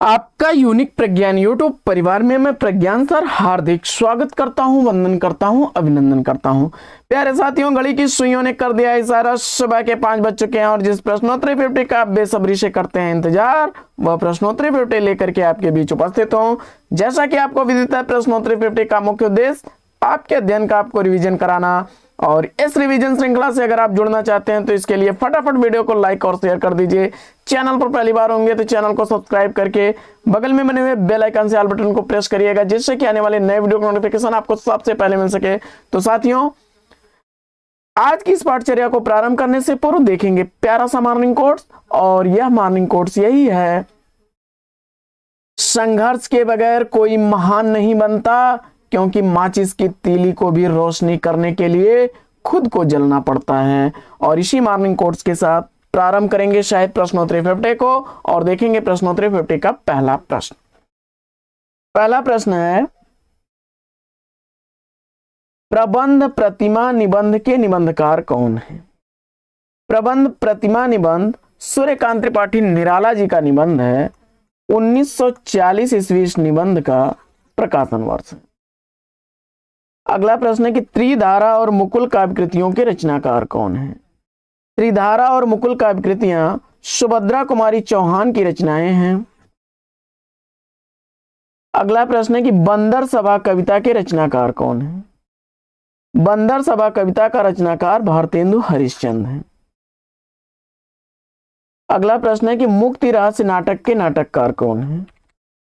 आपका यूनिक प्रज्ञान यूट्यूब परिवार में मैं प्रज्ञान सर हार्दिक स्वागत करता हूं, वंदन करता हूं, अभिनंदन करता हूं। प्यारे साथियों, घड़ी की सुइयों ने कर दिया इशारा, सुबह के 5 बज चुके हैं और जिस प्रश्नोत्तरी 50 का आप बेसब्री से करते हैं इंतजार, वह प्रश्नोत्तरी 50 लेकर के आपके बीच उपस्थित हूं। जैसा कि आपको विदित है, प्रश्नोत्तरी 50 का मुख्य उद्देश्य आपके अध्ययन का आपको रिवीजन कराना, और इस रिवीजन श्रृंखला से अगर आप जुड़ना चाहते हैं तो इसके लिए फटाफट वीडियो को लाइक और शेयर कर दीजिए। चैनल पर पहली बार होंगे तो चैनल को सब्सक्राइब करके बगल में बने हुए बेल आइकन से ऑल बटन को प्रेस करिएगा, जिससे कि आने वाले नए वीडियो का नोटिफिकेशन आपको सबसे पहले मिल सके। तो साथियों, आज की इस पाठचर्या को प्रारंभ करने से पूर्व देखेंगे प्यारा सा मॉर्निंग कोट्स, और यह मॉर्निंग कोट्स यही है: संघर्ष के बगैर कोई महान नहीं बनता, क्योंकि माचिस की तीली को भी रोशनी करने के लिए खुद को जलना पड़ता है। और इसी मॉर्निंग कोट्स के साथ प्रारंभ करेंगे शायद प्रश्नोत्तरी 50 को, और देखेंगे प्रश्नोत्तरी 50 का पहला प्रश्न। पहला प्रश्न है, प्रबंध प्रतिमा निबंध के निबंधकार कौन है? प्रबंध प्रतिमा निबंध सूर्यकांत त्रिपाठी निराला जी का निबंध है। 1940 ईस्वी इस निबंध का प्रकाशन वर्ष है। अगला प्रश्न है कि त्रिधारा और मुकुल काव्य कृतियों के रचनाकार कौन है? त्रिधारा और मुकुल काव्य कृतियां सुभद्रा कुमारी चौहान की रचनाएं हैं। अगला प्रश्न है कि बंदर सभा कविता के रचनाकार कौन है? बंदर सभा कविता का रचनाकार भारतेंदु हरिश्चंद्र है। अगला प्रश्न है कि मुक्ति रहस्य नाटक के नाटककार कौन है?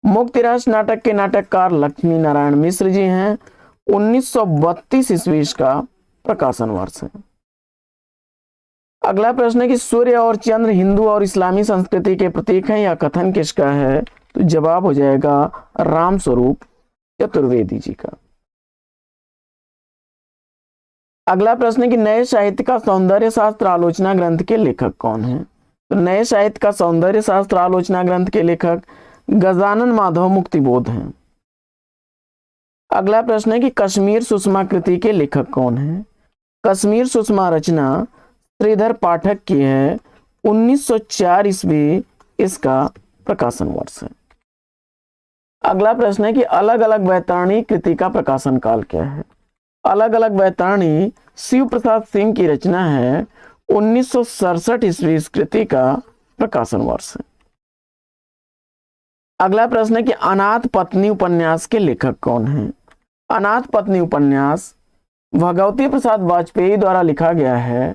मुक्ति रहस्य नाटक के नाटककार लक्ष्मी नारायण मिश्र जी हैं। 1932 ईस्वी का प्रकाशन वर्ष है। अगला प्रश्न है कि सूर्य और चंद्र हिंदू और इस्लामी संस्कृति के प्रतीक हैं, यह कथन किसका है? तो जवाब हो जाएगा राम स्वरूप चतुर्वेदी जी का। अगला प्रश्न है कि नए साहित्य का सौंदर्य शास्त्र आलोचना ग्रंथ के लेखक कौन है? तो नए साहित्य का सौंदर्य शास्त्र आलोचना ग्रंथ के लेखक गजानन माधव मुक्तिबोध हैं। अगला प्रश्न है कि कश्मीर सुषमा कृति के लेखक कौन है? कश्मीर सुषमा रचना श्रीधर पाठक की है। 1904 ईस्वी इसका प्रकाशन वर्ष है। अगला प्रश्न है कि अलग अलग वैतरणी कृति का प्रकाशन काल क्या है? अलग अलग वैतरणी शिव प्रसाद सिंह की रचना है। 1967 ईस्वी इस कृति का प्रकाशन वर्ष है। अगला प्रश्न है कि अनाथ पत्नी उपन्यास के लेखक कौन है? अनाथ पत्नी उपन्यास भगवती प्रसाद वाजपेयी द्वारा लिखा गया है।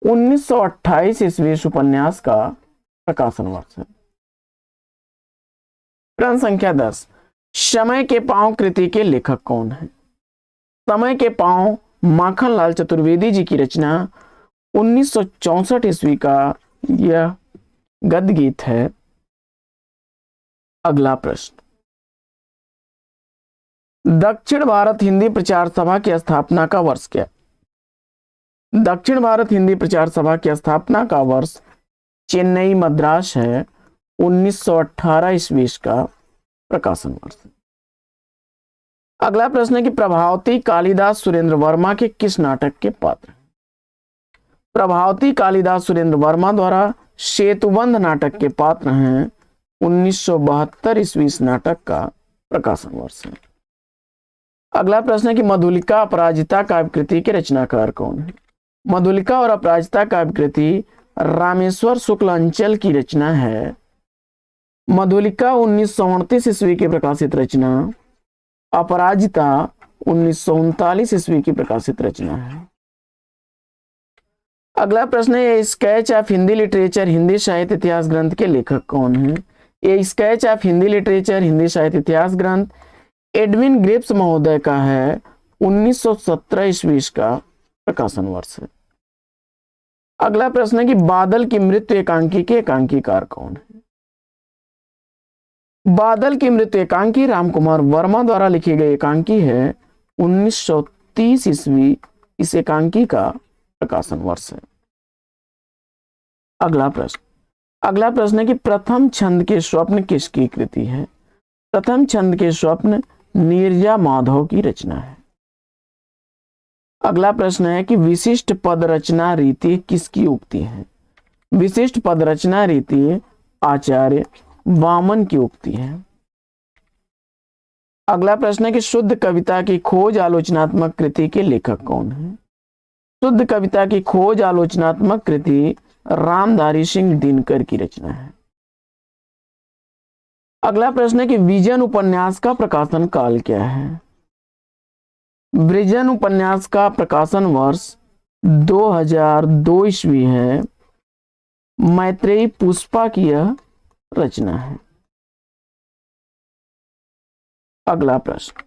1928 ईस्वी इस उपन्यास का प्रकाशन वर्ष है। प्रश्न संख्या 10, समय के पांव कृति के लेखक कौन है? समय के पांव माखनलाल चतुर्वेदी जी की रचना। 1964 ईस्वी का यह गद्य गीत है। अगला प्रश्न, दक्षिण भारत हिंदी प्रचार सभा की स्थापना का वर्ष क्या? दक्षिण भारत हिंदी प्रचार सभा की स्थापना का वर्ष चेन्नई मद्रास है। 1918 ईस्वी का प्रकाशन वर्ष। अगला प्रश्न है कि प्रभावती कालिदास सुरेंद्र वर्मा के किस नाटक के पात्र? प्रभावती कालिदास सुरेंद्र वर्मा द्वारा सेतुबंध नाटक के पात्र हैं। 1972 ईस्वी इस नाटक का प्रकाशन वर्ष है। अगला प्रश्न है कि मधुलिका अपराजिता काव्य कृति के रचनाकार कौन है? मधुलिका और अपराजिता काव्य कृति रामेश्वर शुक्ल अंचल की रचना है। मधुलिका 1929 ईस्वी की प्रकाशित रचना, अपराजिता 1939 ईस्वी की प्रकाशित रचना है। अगला प्रश्न है, sketch of Hindi literature Hindi साहित्य इतिहास ग्रंथ के लेखक कौन है? ये sketch of Hindi literature Hindi साहित्य इतिहास ग्रंथ एडविन ग्रिप्स महोदय का है। 1917 ईस्वी का प्रकाशन वर्ष है। अगला प्रश्न है कि बादल की मृत्यु एकांकी के एकांकीकार कौन है? बादल की मृत्यु एकांकी रामकुमार वर्मा द्वारा लिखी गई एकांकी है। 1930 ईस्वी इस एकांकी का प्रकाशन वर्ष है। अगला प्रश्न है कि प्रथम छंद के स्वप्न किसकी कृति है? प्रथम छंद के स्वप्न नीरजा माधव की रचना है। अगला प्रश्न है कि विशिष्ट पद रचना रीति किसकी उक्ति है? विशिष्ट पद रचना रीति आचार्य वामन की उक्ति है। अगला प्रश्न है कि शुद्ध कविता की खोज आलोचनात्मक कृति के लेखक कौन है? शुद्ध कविता की खोज आलोचनात्मक कृति रामधारी सिंह दिनकर की रचना है। अगला प्रश्न है कि विजन उपन्यास का प्रकाशन काल क्या है? विजन उपन्यास का प्रकाशन वर्ष 2002 ईस्वी है। मैत्रेयी पुष्पा की यह रचना है। अगला प्रश्न,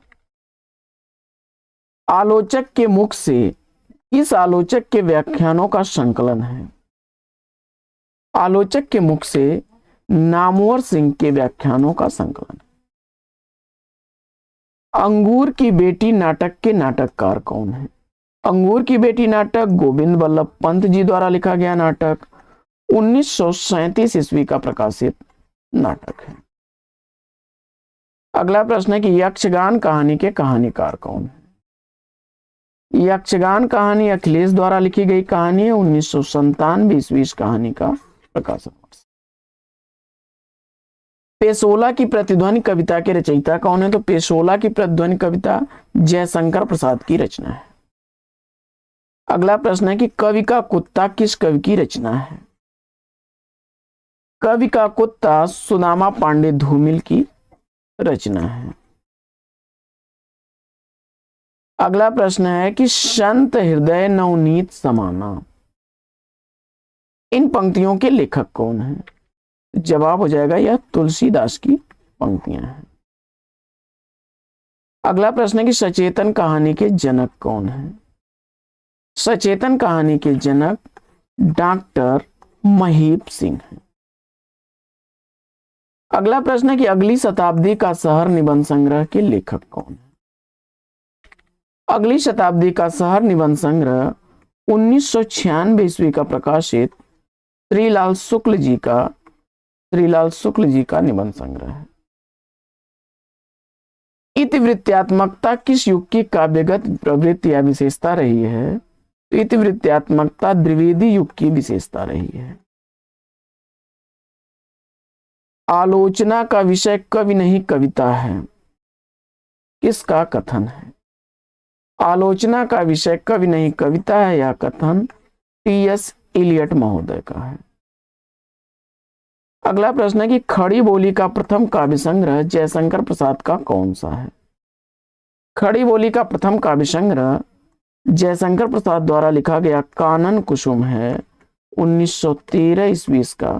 आलोचक के मुख से किस आलोचक के व्याख्यानों का संकलन है? आलोचक के मुख से नामवर सिंह के व्याख्यानों का संकलन। अंगूर की बेटी नाटक के नाटककार कौन है? अंगूर की बेटी नाटक गोविंद बल्लभ पंत जी द्वारा लिखा गया नाटक 1937 ईस्वी का प्रकाशित नाटक है। अगला प्रश्न है कि यक्षगान कहानी के कहानीकार कौन है? यक्षगान कहानी अखिलेश द्वारा लिखी गई कहानी है। 1997 ईस्वी इस कहानी का प्रकाशन वर्ष। पेशोला की प्रतिध्वनि कविता के रचयिता कौन है? तो पेशोला की प्रतिध्वनि कविता जयशंकर प्रसाद की रचना है। अगला प्रश्न है कि कवि का कुत्ता किस कवि की रचना है? कवि का कुत्ता सुदामा पांडे धूमिल की रचना है। अगला प्रश्न है कि संत हृदय नवनीत समाना, इन पंक्तियों के लेखक कौन है? जवाब हो जाएगा यह तुलसीदास की पंक्तियां हैं। अगला प्रश्न है कि सचेतन कहानी के जनक कौन है? सचेतन कहानी के जनक डॉक्टर महीप सिंह हैं। अगला प्रश्न है कि अगली शताब्दी का शहर निबंध संग्रह के लेखक कौन है? अगली शताब्दी का शहर निबंध संग्रह 1996 ईस्वी का प्रकाशित श्रीलाल शुक्ल जी का निबंध संग्रह है। इतिवृत्त्यात्मकता किस युग की काव्यगत प्रवृत्ति या विशेषता रही है? तो इतिवृत्त्यात्मकता द्विवेदी युग की विशेषता रही है। आलोचना का विषय कवि नहीं कविता है, किसका कथन है? आलोचना का विषय कवि नहीं कविता है, यह कथन टी.एस. इलियट महोदय का है। अगला प्रश्न है कि खड़ी बोली का प्रथम काव्य संग्रह जयशंकर प्रसाद का कौन सा है? खड़ी बोली का प्रथम काव्य संग्रह जयशंकर प्रसाद द्वारा लिखा गया कानन कुसुम है। 1913 ईस्वी का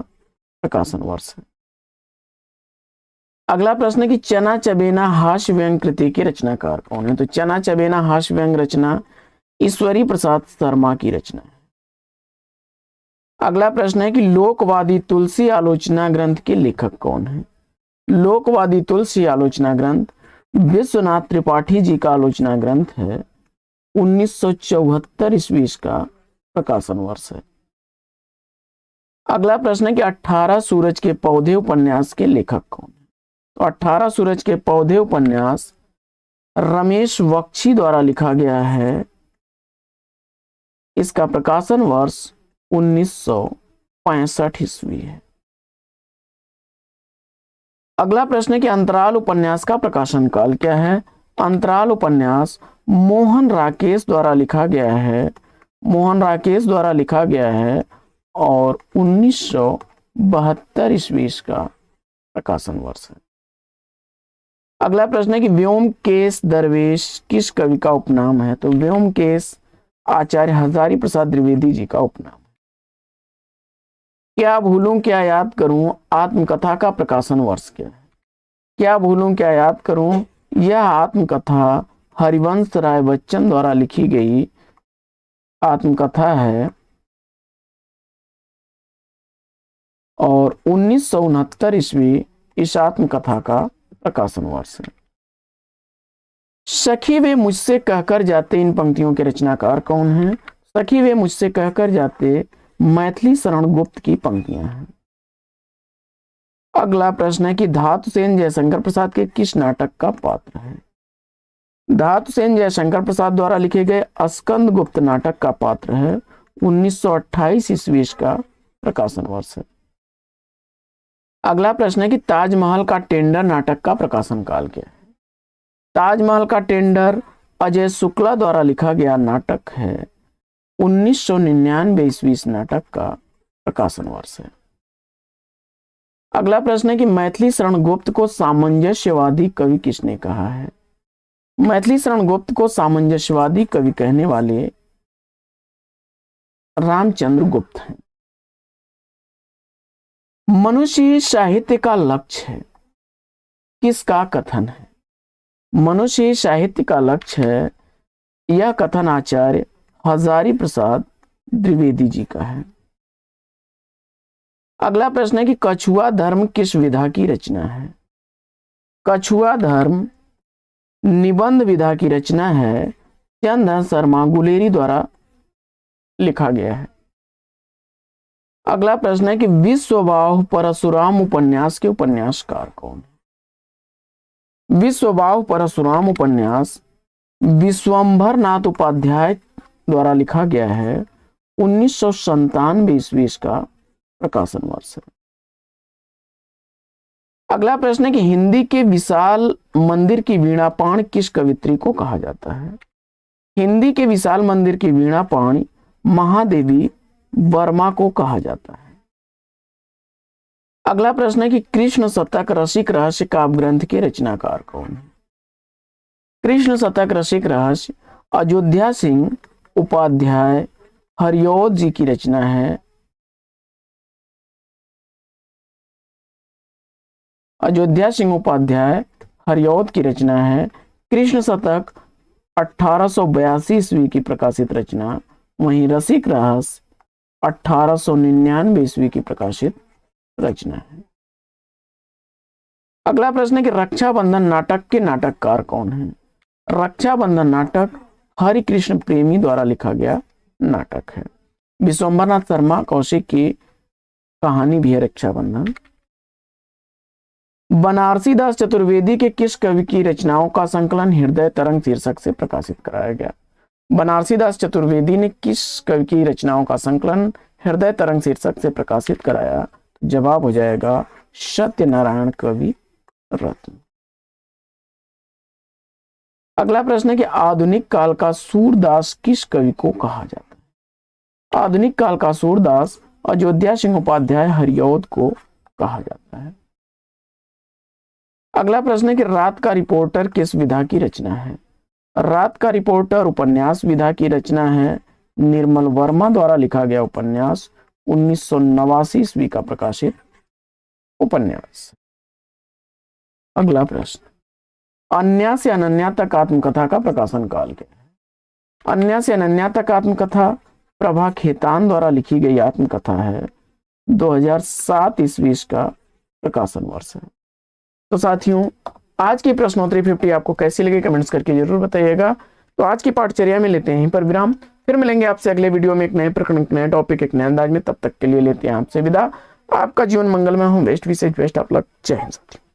प्रकाशन वर्ष है। अगला प्रश्न है कि चना चबेना हास्य व्यंग कृति के रचनाकार कौन है? तो चना चबेना हास्य व्यंग रचना ईश्वरी प्रसाद शर्मा की रचना है। अगला प्रश्न है कि लोकवादी तुलसी आलोचना ग्रंथ के लेखक कौन है? लोकवादी तुलसी आलोचना ग्रंथ विश्वनाथ त्रिपाठी जी का आलोचना ग्रंथ है। 1974 ईस्वी का प्रकाशन वर्ष है। अगला प्रश्न है कि 18 सूरज के पौधे उपन्यास के लेखक कौन है? तो 18 सूरज के पौधे उपन्यास रमेश बख्शी द्वारा लिखा गया है। इसका प्रकाशन वर्ष 1965 ईस्वी है। अगला प्रश्न है कि अंतराल उपन्यास का प्रकाशन काल क्या है? अंतराल उपन्यास मोहन राकेश द्वारा लिखा गया है। मोहन राकेश द्वारा लिखा गया है और 1972 ईस्वी का प्रकाशन वर्ष है। अगला प्रश्न है कि व्योमकेश दरवेश किस कवि का उपनाम है? तो व्योमकेश आचार्य हजारी प्रसाद द्विवेदी जी का उपनाम। क्या भूलूं क्या याद करूं आत्मकथा का प्रकाशन वर्ष क्या है? क्या भूलूं क्या याद करूं, यह आत्मकथा हरिवंश राय बच्चन द्वारा लिखी गई आत्मकथा है और 1969 ईस्वी इस आत्मकथा का प्रकाशन वर्ष है। सखी वे मुझसे कहकर जाते, इन पंक्तियों के रचनाकार कौन हैं? सखी वे मुझसे कहकर जाते मैथिली शरण गुप्त की पंक्तियां हैं। अगला प्रश्न है कि धातुसेन जयशंकर प्रसाद के किस नाटक का पात्र है? धातुसेन जयशंकर प्रसाद द्वारा लिखे गए स्कंद गुप्त नाटक का पात्र है। 1928 ईस्वी का प्रकाशन वर्ष है। अगला प्रश्न है कि ताजमहल का टेंडर नाटक का प्रकाशन काल क्या है? ताजमहल का टेंडर अजय शुक्ला द्वारा लिखा गया नाटक है। 1999 ईस्वी इस नाटक का प्रकाशन वर्ष है। अगला प्रश्न है कि मैथिली शरण गुप्त को सामंजस्यवादी कवि किसने कहा है? मैथिली शरण गुप्त को सामंजस्यवादी कवि कहने वाले रामचंद्र गुप्त हैं। मनुष्य साहित्य का लक्ष्य है, किसका कथन है? मनुष्य साहित्य का लक्ष्य है, यह कथन आचार्य हजारी प्रसाद द्विवेदी जी का है। अगला प्रश्न है कि कछुआ धर्म किस विधा की रचना है? कछुआ धर्म निबंध विधा की रचना है, चंदन शर्मा गुलेरी द्वारा लिखा गया है। अगला प्रश्न है कि विश्वबाहु परशुराम उपन्यास के उपन्यासकार कौन है? विश्वबाहु परशुराम उपन्यास विश्वंभर नाथ उपाध्याय द्वारा लिखा गया है। 1997 ईस्वी का प्रकाशन वर्ष है। अगला प्रश्न है कि हिंदी के विशाल मंदिर की वीणापाणी किस कवित्री को कहा जाता है? हिंदी के विशाल मंदिर की वीणापाणी महादेवी वर्मा को कहा जाता है। अगला प्रश्न है कि कृष्ण शतक रसिक रहस्य काव्य ग्रंथ के रचनाकार कौन है? कृष्ण शतक रसिक रहस्य अयोध्या सिंह उपाध्याय हरिऔध जी की रचना है। अयोध्या सिंह उपाध्याय हरिऔध की रचना है। कृष्ण शतक 1882 ईस्वी की प्रकाशित रचना, वहीं रसिक रहस्य 1899 ईस्वी की प्रकाशित रचना है। अगला प्रश्न है कि रक्षाबंधन नाटक के नाटककार कौन है? रक्षाबंधन नाटक हरिकृष्ण प्रेमी द्वारा लिखा गया नाटक है। विश्वंभरनाथ शर्मा कौशिक की कहानी भी है रक्षाबंधन। बनारसी दास चतुर्वेदी के किस कवि की रचनाओं का संकलन हृदय तरंग शीर्षक से प्रकाशित कराया गया? बनारसी दास चतुर्वेदी ने किस कवि की रचनाओं का संकलन हृदय तरंग शीर्षक से प्रकाशित कराया? जवाब हो जाएगा सत्यनारायण कवि रत्न। अगला प्रश्न है कि आधुनिक काल का सूरदास किस कवि को कहा जाता है? आधुनिक काल का सूरदास अयोध्या सिंह उपाध्याय हरिऔध को कहा जाता है। अगला प्रश्न है कि रात का रिपोर्टर किस विधा की रचना है? रात का रिपोर्टर उपन्यास विधा की रचना है। निर्मल वर्मा द्वारा लिखा गया उपन्यास 1989 ईस्वी का प्रकाशित उपन्यास। अगला प्रश्न, अन्या से अनन्या तक आत्मकथा का प्रकाशन काल क्या है? अन्या से अनन्या तक आत्मकथा प्रभा खेतान द्वारा लिखी गई आत्मकथा है। 2007 ईस्वी का प्रकाशन वर्ष है। तो साथियों, आज की प्रश्नोत्तरी 50 आपको कैसी लगी कमेंट्स करके जरूर बताइएगा। तो आज की पाठचर्या में लेते हैं यहीं पर विराम, फिर मिलेंगे आपसे अगले वीडियो में एक नए प्रकरण, एक नए टॉपिक, एक नए अंदाज में। तब तक के लिए लेते हैं आपसे विदा। आपका जीवन मंगलमय हो। बेस्ट विशेष बेस्ट आप लोग। जय हिंद साथियों।